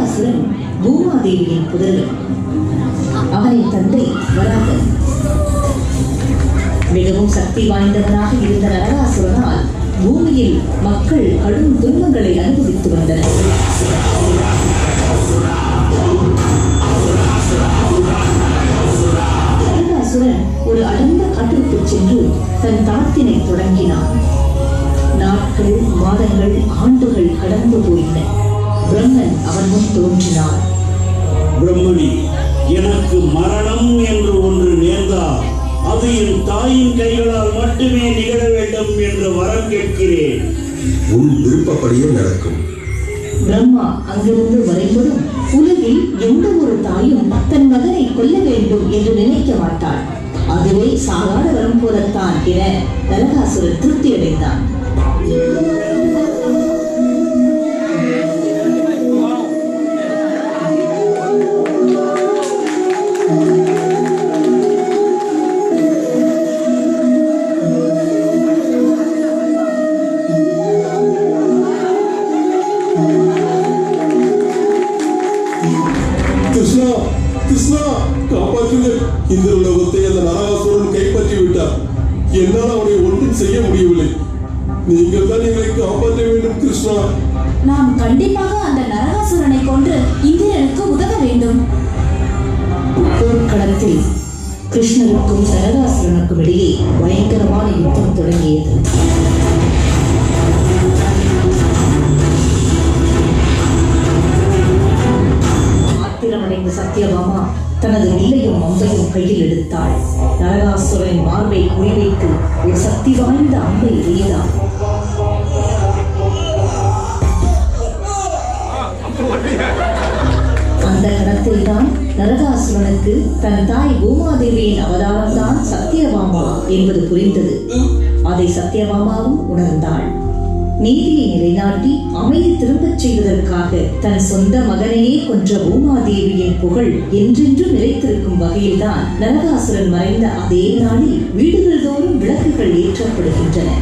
நரகாசுரன் பூமாதேவியின் புதல்வன். அவனின் தந்தை வராகன். மிகவும் சக்தி வாய்ந்தவனாக இருந்த நரகாசுரனால் பூமியில் மக்கள் கடும் துன்பங்களை அனுபவித்து வந்தனர். நரகாசுரன் ஒரு அடர்ந்த காட்டிற்கு சென்று தன் தளத்தினை தொடங்கினான். நாட்கள், மாதங்கள், ஆண்டுகள் கடந்து போயின. பிரம்மன் அவன் முன் தோன்றினான். பிரம்மணி, எனக்கு மரணம் என்று ஒன்று நேர்ந்தால் அது என் தாயின் கைகளால் மட்டுமே நிகழ வேண்டும் என்று வரம் கேட்கிறேன். உன் விருப்பப்படியே நடக்கும். பிரம்மா அங்கிருந்து மறைந்ததும் உலகில் எந்த ஒரு தாயும் தன் மகனை கொல்ல வேண்டும் என்று நினைக்க மாட்டாள். அதுவே சாதாரண வரம் போலத்தான் என நரகாசுரன் திருப்தி அடைந்தான். கிருஷ்ணா, கிருஷ்ணா, காப்பாற்றுங்கள். இந்த உலகத்தை அந்த நரகாசுரன் கைப்பற்றி விட்டார். என்னால் அவனை ஒன்றும் செய்ய முடியவில்லை. நீங்கள் தான் எங்களை காப்பாற்ற வேண்டும் கிருஷ்ணா. நாம் கண்டிப்பாக அந்த நரகாசுரனை கொன்று இந்திரனுக்கு உதவ வேண்டும். போர்க்களத்தில் கிருஷ்ணருக்கும் நரகாசுரனுக்கும் இடையே பயங்கரமான யுத்தம் தொடங்கியது. ஆத்திரமடைந்த சத்யபாமா தனது வில்லையும் அம்பையும் கையில் எடுத்தாள். நரகாசுரனின் மார்பை குறிவைத்து ஒரு சக்தி வாய்ந்த அம்பை எய்தாள். அந்த கணத்தில் தான் நரகாசுரனுக்கு தன் தாய் பூமாதேவியின் அவதாரம் தான் சத்யபாமா என்பது புரிந்தது. அதை சத்யபாமாவும் உணர்ந்தாள். நீதியை நிலைநாட்டி அமைதி திரும்பச் செய்வதற்காக தன் சொந்த மகனையே கொன்ற பூமாதேவியின் புகழ் என்றென்றும் நிலைத்திருக்கும் வகையில்தான் நரகாசுரன் மறைந்த அதே நாளில் வீடுகள் தோறும் விளக்குகள் ஏற்றப்படுகின்றன.